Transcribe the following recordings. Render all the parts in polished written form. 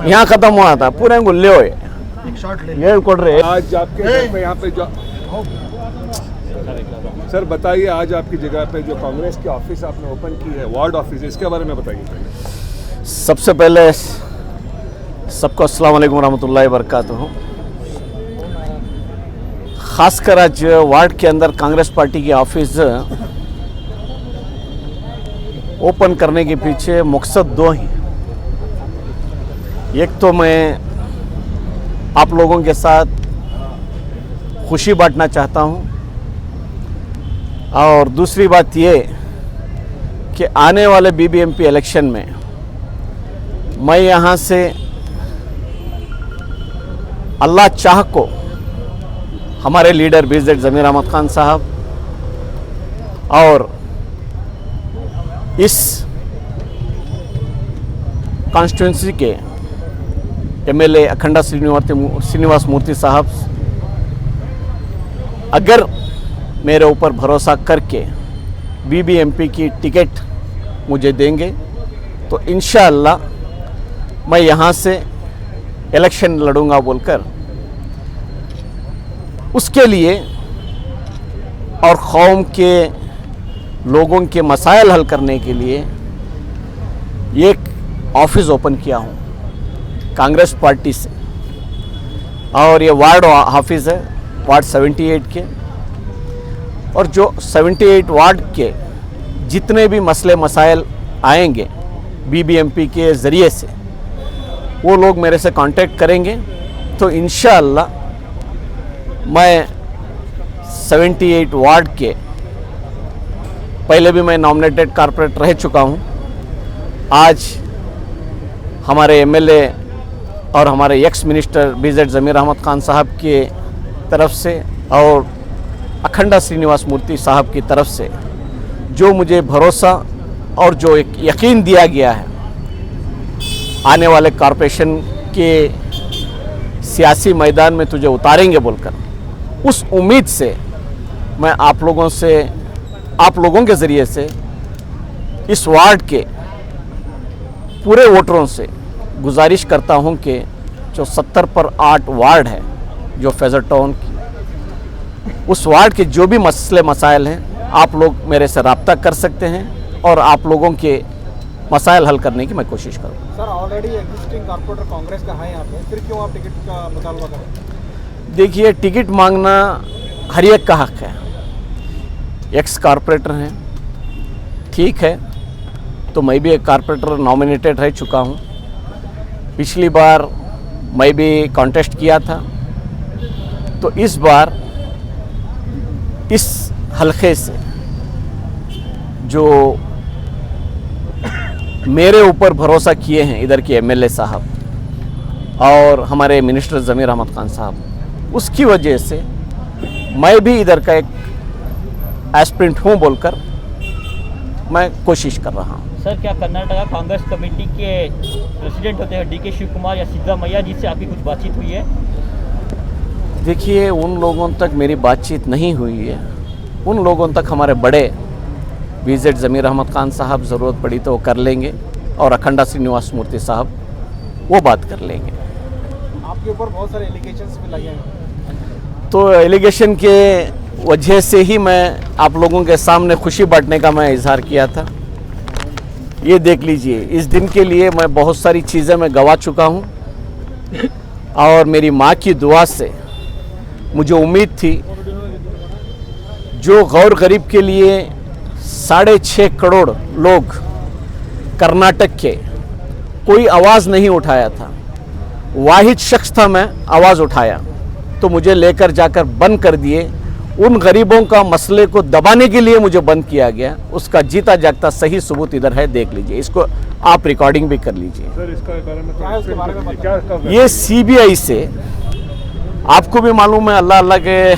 यहाँ खत्म हुआ था पूरे गुल्ले हुए ये कोड्रे आज आपके घर पे यहाँ पे जो सर बताइए, आज आपकी जगह पे जो कांग्रेस की ऑफिस आपने ओपन की है, वार्ड ऑफिस, इसके बारे में बताइए। सबसे पहले सबको अस्सलाम वालेकुम रहमतुल्लाहि वबरकातुहू। खासकर आज वार्ड के अंदर कांग्रेस पार्टी की ऑफिस ओपन करने के पीछे मकसद दो ही। एक तो मैं आप लोगों के साथ खुशी बांटना चाहता हूं, और दूसरी बात ये कि आने वाले बीबीएमपी इलेक्शन में मैं यहाँ से अल्लाह चाह को हमारे लीडर बीजेड ज़मीर अहमद खान साहब और इस कॉन्स्टिट्यूंसी के एमएलए अखंडा श्रीनिवास मूर्ति साहब अगर मेरे ऊपर भरोसा करके बीबीएमपी की टिकट मुझे देंगे तो इंशाअल्लाह मैं यहाँ से इलेक्शन लड़ूंगा बोलकर उसके लिए और कौम के लोगों के मसाइल हल करने के लिए एक ऑफिस ओपन किया हूँ कांग्रेस पार्टी से। और ये वार्ड ऑफिस है वार्ड 78 के, और जो 78 वार्ड के जितने भी मसले मसाइल आएंगे बीबीएमपी के ज़रिए से वो लोग मेरे से कांटेक्ट करेंगे तो इंशाअल्लाह मैं 78 वार्ड के, पहले भी मैं नॉमिनेटेड कॉर्पोरेटर रह चुका हूँ। आज हमारे एमएलए और हमारे एक्स मिनिस्टर बीजेड ज़मीर अहमद खान साहब के तरफ से और अखंडा श्रीनिवास मूर्ति साहब की तरफ से जो मुझे भरोसा और जो एक यकीन दिया गया है आने वाले कॉरपोरेशन के सियासी मैदान में तुझे उतारेंगे बोलकर, उस उम्मीद से मैं आप लोगों के ज़रिए से इस वार्ड के पूरे वोटरों से गुजारिश करता हूं कि जो 70 पर 8 वार्ड है जो फैज़र टाउन की, उस वार्ड के जो भी मसले मसाइल हैं आप लोग मेरे से रब्ता कर सकते हैं और आप लोगों के मसाइल हल करने की मैं कोशिश करूँगा। Sir already existing corporator Congress का है यहाँ पे, फिर क्यों आप टिकट का मुतालबा करें? देखिए, टिकट मांगना हर एक का हक है। एक्स कॉर्पोरेटर हैं, ठीक है, तो मैं भी एक कॉर्पोरेटर नॉमिनेटेड रह चुका हूँ। पिछली बार मैं भी कॉन्टेस्ट किया था, तो इस बार इस हलके से जो मेरे ऊपर भरोसा किए हैं इधर के एमएलए साहब और हमारे मिनिस्टर ज़मीर अहमद खान साहब, उसकी वजह से मैं भी इधर का एक एस्पिरेंट हूँ बोलकर मैं कोशिश कर रहा हूँ। सर, क्या कर्नाटका कांग्रेस कमेटी के प्रेसिडेंट होते हैं डीके शिव कुमार या सिद्धरामैया जी से आपकी कुछ बातचीत हुई है? देखिए, उन लोगों तक मेरी बातचीत नहीं हुई है। उन लोगों तक हमारे बड़े बीजेड ज़मीर अहमद खान साहब ज़रूरत पड़ी तो वो कर लेंगे और अखंडा श्रीनिवास मूर्ति साहब वो बात कर लेंगे। आपके ऊपर बहुत सारे एलिगेशंस भी लगे हैं, तो एलिगेशन के वजह से ही मैं आप लोगों के सामने खुशी बांटने का मैं इजहार किया था। ये देख लीजिए, इस दिन के लिए मैं बहुत सारी चीज़ें मैं गंवा चुका हूँ और मेरी माँ की दुआ से मुझे उम्मीद थी जो गौर गरीब के लिए 6.5 करोड़ लोग कर्नाटक के कोई आवाज़ नहीं उठाया था, वाहिद शख्स था मैं आवाज़ उठाया, तो मुझे लेकर जाकर बंद कर दिए। उन गरीबों का मसले को दबाने के लिए मुझे बंद किया गया, उसका जीता जागता सही सबूत इधर है, देख लीजिए, इसको आप रिकॉर्डिंग भी कर लीजिए। सर, इसका बारे में क्या ये सीबीआई से आपको भी मालूम है, अल्लाह अल्लाह के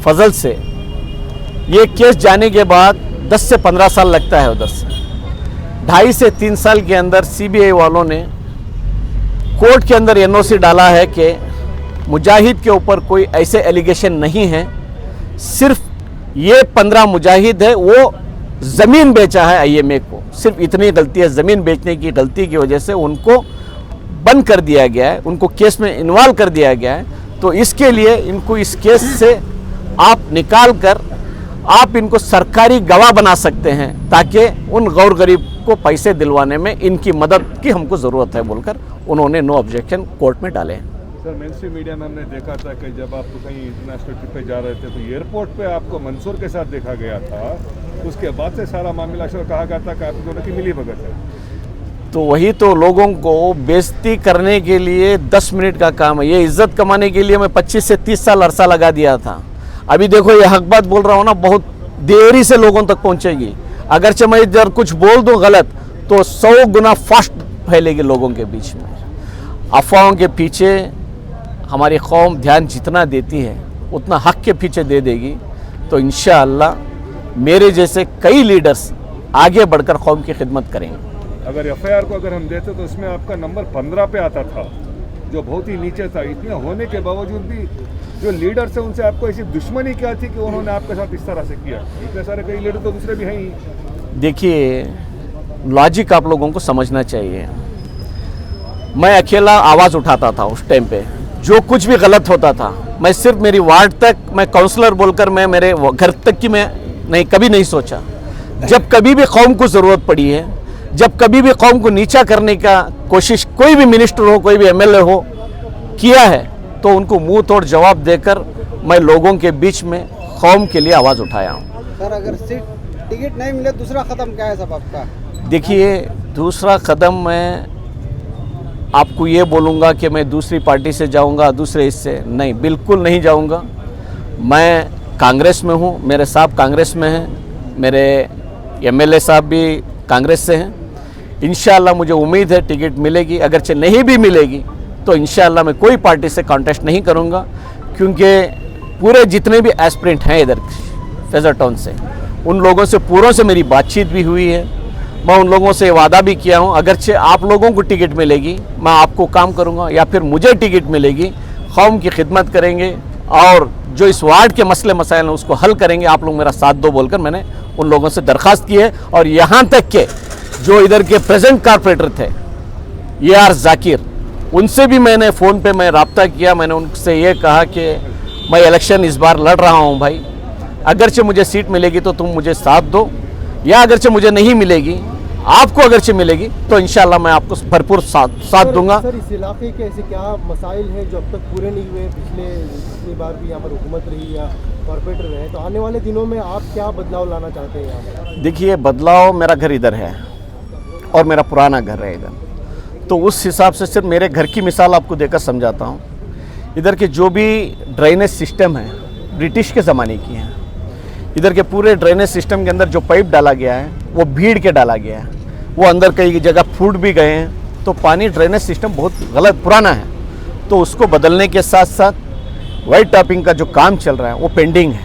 फजल से ये केस जाने के बाद 10 से 15 साल लगता है उधर से, 2.5 से 3 साल के अंदर सीबीआई वालों ने कोर्ट के अंदर एनओसी डाला है कि मुजाहिद के ऊपर कोई ऐसे एलिगेशन नहीं है, सिर्फ ये 15 मुजाहिद है वो ज़मीन बेचा है आईएमए को, सिर्फ इतनी गलती है, ज़मीन बेचने की गलती की वजह से उनको बंद कर दिया गया है, उनको केस में इन्वॉल्व कर दिया गया है। तो इसके लिए इनको इस केस से आप निकाल कर आप इनको सरकारी गवाह बना सकते हैं ताकि उन गौर गरीब को पैसे दिलवाने में इनकी मदद की हमको ज़रूरत है बोलकर उन्होंने नो ऑब्जेक्शन कोर्ट में डाले हैं। सर मेन स्ट्रीम मीडिया में हमने देखा था कि जब आप कहीं इंटरनेशनल ट्रिप पे जा रहे थे तो एयरपोर्ट पे आपको मंसूर के साथ देखा गया था, उसके बाद से सारा मामला कहा गया था कि आप दोनों की मिली भगत है। तो वही तो लोगों को बेइज्जती करने के लिए 10 मिनट का काम है, ये इज्जत कमाने के लिए मैं 25 से 30 साल अरसा लगा दिया था। अभी देखो ये हक बात बोल रहा हूँ ना, बहुत देरी से लोगों तक पहुँचेगी, अगरचे मैं इधर कुछ बोल दूँ गलत तो 100 गुना फास्ट फैलेगी लोगों के बीच में। अफवाहों के पीछे हमारी कौम ध्यान जितना देती है उतना हक के पीछे दे देगी, तो इंशाअल्लाह मेरे जैसे कई लीडर्स आगे बढ़कर कौम की खिदमत करेंगे। अगर एफआईआर को अगर हम देते तो उसमें आपका नंबर 15 पे आता था, जो बहुत ही नीचे था। इतना होने के बावजूद भी जो लीडर्स है उनसे आपको ऐसी दुश्मनी क्या थी कि उन्होंने आपके साथ इस तरह से किया? इतने सारे कई लीडर तो दूसरे भी हैं ही। देखिए लॉजिक आप लोगों को समझना चाहिए। मैं अकेला आवाज़ उठाता था उस टाइम पे, जो कुछ भी गलत होता था मैं सिर्फ मेरी वार्ड तक, मैं काउंसलर बोलकर मैं मेरे घर तक की मैं नहीं कभी नहीं सोचा। जब कभी भी कौम को ज़रूरत पड़ी है, जब कभी भी कौम को नीचा करने का कोशिश कोई भी मिनिस्टर हो, कोई भी एमएलए हो किया है, तो उनको मुंह तोड़ जवाब देकर मैं लोगों के बीच में कौम के लिए आवाज़ उठाया हूँ। सर अगर सीट टिकट नहीं मिले दूसरा कदम क्या है सब आपका? देखिए दूसरा कदम मैं आपको ये बोलूँगा कि मैं दूसरी पार्टी से जाऊँगा, दूसरे इससे नहीं, बिल्कुल नहीं जाऊँगा। मैं कांग्रेस में हूँ, मेरे साहब कांग्रेस में हैं, मेरे एमएलए साहब भी कांग्रेस से हैं। इंशाअल्लाह मुझे उम्मीद है टिकट मिलेगी, अगरचे नहीं भी मिलेगी तो इंशाअल्लाह मैं कोई पार्टी से कॉन्टेस्ट नहीं करूँगा, क्योंकि पूरे जितने भी एस्पिरेंट हैं इधर फेज़र टाउन से, उन लोगों से पूरों से मेरी बातचीत भी हुई है। मैं उन लोगों से वादा भी किया हूँ, अगरचे आप लोगों को टिकट मिलेगी मैं आपको काम करूँगा, या फिर मुझे टिकट मिलेगी कौम की खिदमत करेंगे और जो इस वार्ड के मसले मसाइल हैं उसको हल करेंगे, आप लोग मेरा साथ दो बोलकर मैंने उन लोगों से दरख्वास्त की है। और यहाँ तक के जो इधर के प्रेजेंट कारपोरेटर थे AR जाकिर, उनसे भी मैंने फ़ोन पे मैं रब्ता किया। मैंने उनसे ये कहा कि मैं इलेक्शन इस बार लड़ रहा हूँ भाई, अगरचे मुझे सीट मिलेगी तो तुम मुझे साथ दो, या अगरचे मुझे नहीं मिलेगी, आपको अगरचे मिलेगी तो इंशाल्लाह मैं आपको भरपूर साथ दूंगा। सर इस इलाके के ऐसे क्या मसाइल हैं जो अब तक पूरे नहीं हुए? पिछली बार भी यहाँ पर हुकूमत रही या कॉर्पोरेटर रहे, तो आने वाले दिनों में आप क्या बदलाव लाना चाहते हैं यहाँ पर? देखिए बदलाव, मेरा घर इधर है और मेरा पुराना घर है इधर, तो उस हिसाब से सिर्फ मेरे घर की मिसाल आपको देकर समझाता हूँ। इधर के जो भी ड्रेनेज सिस्टम है ब्रिटिश के ज़माने की हैं। इधर के पूरे ड्रेनेज सिस्टम के अंदर जो पाइप डाला गया है वो भीड़ के डाला गया है, वो अंदर कई जगह फूट भी गए हैं, तो पानी ड्रेनेज सिस्टम बहुत गलत पुराना है, तो उसको बदलने के साथ साथ वाइट टॉपिंग का जो काम चल रहा है वो पेंडिंग है,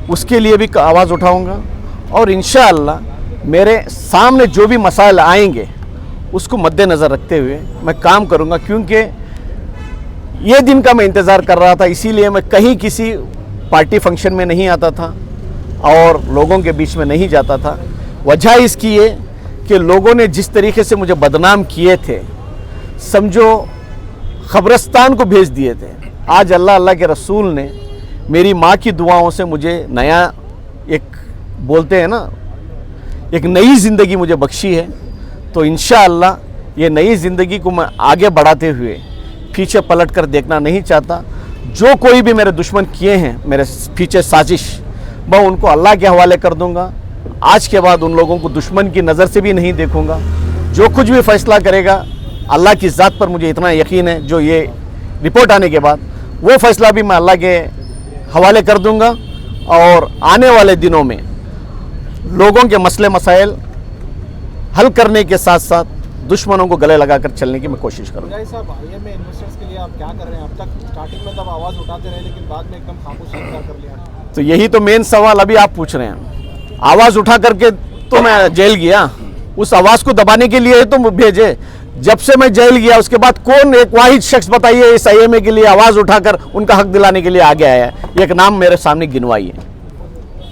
उसके लिए भी आवाज़ उठाऊंगा। और इंशाअल्लाह मेरे सामने जो भी मसाइल आएंगे उसको मद्देनज़र रखते हुए मैं काम करूंगा, क्योंकि ये दिन का मैं इंतज़ार कर रहा था। इसीलिए मैं कहीं किसी पार्टी फंक्शन में नहीं आता था और लोगों के बीच में नहीं जाता था। वजह इसकी ये कि लोगों ने जिस तरीके से मुझे बदनाम किए थे, समझो ख़ब्रिस्तान को भेज दिए थे। आज अल्लाह अल्लाह के रसूल ने मेरी माँ की दुआओं से मुझे नया एक बोलते हैं ना, एक नई ज़िंदगी मुझे बख्शी है। तो इंशाअल्लाह ये नई ज़िंदगी को मैं आगे बढ़ाते हुए पीछे पलट कर देखना नहीं चाहता। जो कोई भी मेरे दुश्मन किए हैं मेरे पीछे साजिश, मैं उनको अल्लाह के हवाले कर दूंगा। आज के बाद उन लोगों को दुश्मन की नज़र से भी नहीं देखूंगा। जो कुछ भी फैसला करेगा अल्लाह की ज़ात पर मुझे इतना यकीन है, जो ये रिपोर्ट आने के बाद वो फैसला भी मैं अल्लाह के हवाले कर दूंगा। और आने वाले दिनों में लोगों के मसले मसाइल हल करने के साथ साथ दुश्मनों को गले लगाकर चलने की मैं कोशिश करूँगा। पुजारी साहब, IMA इन्वेस्टर्स के लिए आप क्या कर रहे हैं? अब तक स्टार्टिंग में तब आवाज़ उठाते रहे, लेकिन बाद में एकदम खामोश इख्तियार कर लिया। तो यही तो मेन सवाल अभी आप पूछ रहे हैं। आवाज़ उठा करके तो मैं जेल गया, उस आवाज़ को दबाने के लिए तो भेजे। जब से मैं जेल गया उसके बाद कौन एक वाहिद शख्स बताइए इस IMA के लिए आवाज़ उठाकर उनका हक दिलाने के लिए आगे आया है? एक नाम मेरे सामने गिनवाइए।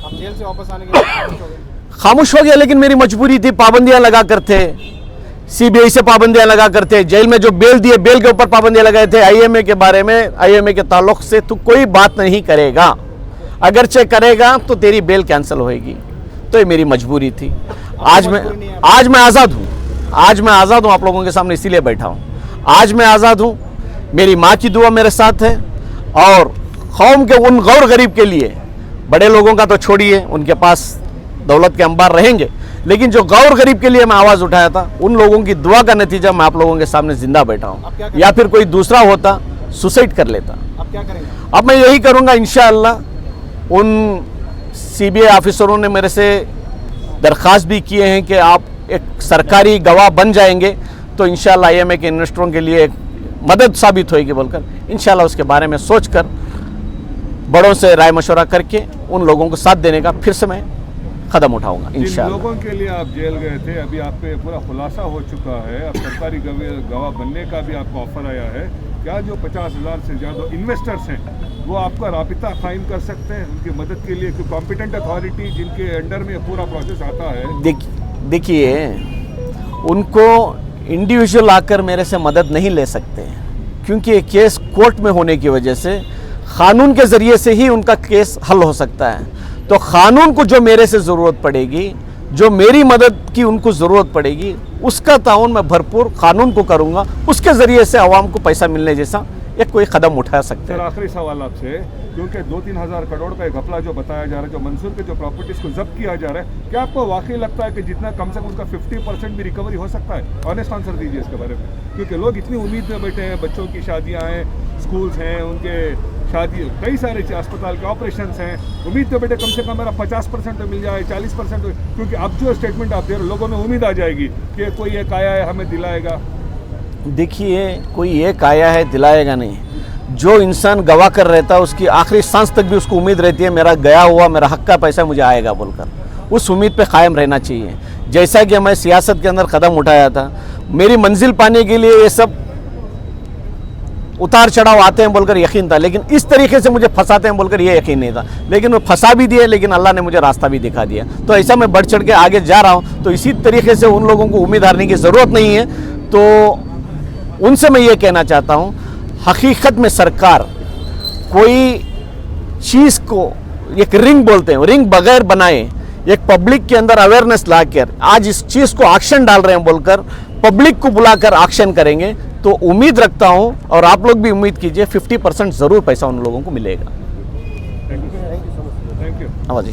आप जेल से वापस आने के लिए खामोश हो गए। खामोश हो गया, लेकिन मेरी मजबूरी थी। पाबंदियां लगा कर थे, CBI से पाबंदियां लगा कर थे, जेल में जो बेल दिए बेल के ऊपर पाबंदियां लगाए थे। IMA के बारे में, IMA के ताल्लुक से तू कोई बात नहीं करेगा, अगरचे करेगा तो तेरी बेल कैंसिल होएगी। तो ये मेरी मजबूरी थी। आज मैं आज़ाद हूँ, आज मैं आज़ाद हूँ, आप लोगों के सामने इसीलिए बैठा हूँ। आज मैं आज़ाद हूँ, मेरी माँ की दुआ मेरे साथ है, और कौम के उन गौर गरीब के लिए, बड़े लोगों का तो छोड़िए, उनके पास दौलत के अंबार रहेंगे, लेकिन जो गौर गरीब के लिए मैं आवाज़ उठाया था, उन लोगों की दुआ का नतीजा मैं आप लोगों के सामने जिंदा बैठा हूँ। या फिर कोई दूसरा होता सुसाइड कर लेता। अब क्या करेंगे? अब मैं यही करूँगा इंशाअल्लाह। उन CBI ऑफिसरों ने मेरे से दरख्वास्त भी किए हैं कि आप एक सरकारी गवाह बन जाएंगे तो इंशाअल्लाह IMA के इन्वेस्टरों के लिए एक मदद साबित होएगी बोलकर, इंशाअल्लाह उसके बारे में सोचकर बड़ों से राय मशवरा करके उन लोगों को साथ देने का फिर से मैं कदम उठाऊंगा जिन इंशाअल्लाह। लोगों के लिए आप जेल गए थे, अभी आप पे पूरा खुलासा हो चुका है, अब सरकारी गवाह बनने का भी आपको ऑफर आया है। क्या जो 50,000 से ज़्यादा इन्वेस्टर्स हैं वो आपका राबिता कायम कर सकते हैं उनकी मदद के लिए? कोई कॉम्पिटेंट अथॉरिटी जिनके अंडर में पूरा प्रोसेस आता है? देखिए, उनको इंडिविजुअल आकर मेरे से मदद नहीं ले सकते, क्योंकि ये केस कोर्ट में होने की वजह से कानून के ज़रिए से ही उनका केस हल हो सकता है। तो कानून को जो मेरे से ज़रूरत पड़ेगी, जो मेरी मदद की उनको ज़रूरत पड़ेगी, उसका ताउन मैं भरपूर कानून को करूँगा। उसके ज़रिए से आवाम को पैसा मिलने जैसा एक कोई कदम उठा सकते हैं। सर, आखिरी सवाल आपसे, क्योंकि 2-3 हज़ार करोड़ का एक घपला जो बताया जा रहा है, जो मंसूर के जो प्रॉपर्टीज़ को जब्त किया जा रहा है, क्या आपको वाकई लगता है कि जितना कम से कम उसका 50% भी रिकवरी हो सकता है? ऑनेस्ट आंसर दीजिए इसके बारे में, क्योंकि लोग इतनी उम्मीद में बैठे हैं। बच्चों की शादियाँ हैं, स्कूल्स हैं, उनके शादी, कई सारे अस्पताल के ऑपरेशंस हैं, उम्मीद तो बेटे कम से कम मेरा 50% तो मिल जाए, 40% तो, क्योंकि अब जो स्टेटमेंट आप दे रहे हो, लोगों में उम्मीद आ जाएगी कि कोई एक आया है हमें दिलाएगा। देखिए, कोई एक आया है दिलाएगा नहीं। जो इंसान गवाह कर रहता है उसकी आखिरी सांस तक भी उसको उम्मीद रहती है मेरा गया हुआ, मेरा हक का पैसा मुझे आएगा बोलकर। उस उम्मीद पे कायम रहना चाहिए। जैसा कि मैं सियासत के अंदर कदम उठाया था, मेरी मंजिल पाने के लिए ये सब उतार चढ़ाव आते हैं बोलकर यकीन था, लेकिन इस तरीके से मुझे फंसाते हैं बोलकर ये यकीन नहीं था। लेकिन वो फंसा भी दिए, लेकिन अल्लाह ने मुझे रास्ता भी दिखा दिया। तो ऐसा मैं बढ़ चढ़ के आगे जा रहा हूँ। तो इसी तरीके से उन लोगों को उम्मीद हारने की ज़रूरत नहीं है। तो उनसे मैं ये कहना चाहता हूँ, हकीकत में सरकार कोई चीज़ को, एक रिंग बोलते हैं, रिंग बगैर बनाए, एक पब्लिक के अंदर अवेयरनेस लाकर आज इस चीज़ को एक्शन डाल रहे हैं बोलकर पब्लिक को बुलाकर एक्शन करेंगे तो उम्मीद रखता हूं, और आप लोग भी उम्मीद कीजिए, 50% ज़रूर पैसा उन लोगों को मिलेगा। Thank you. आवाज़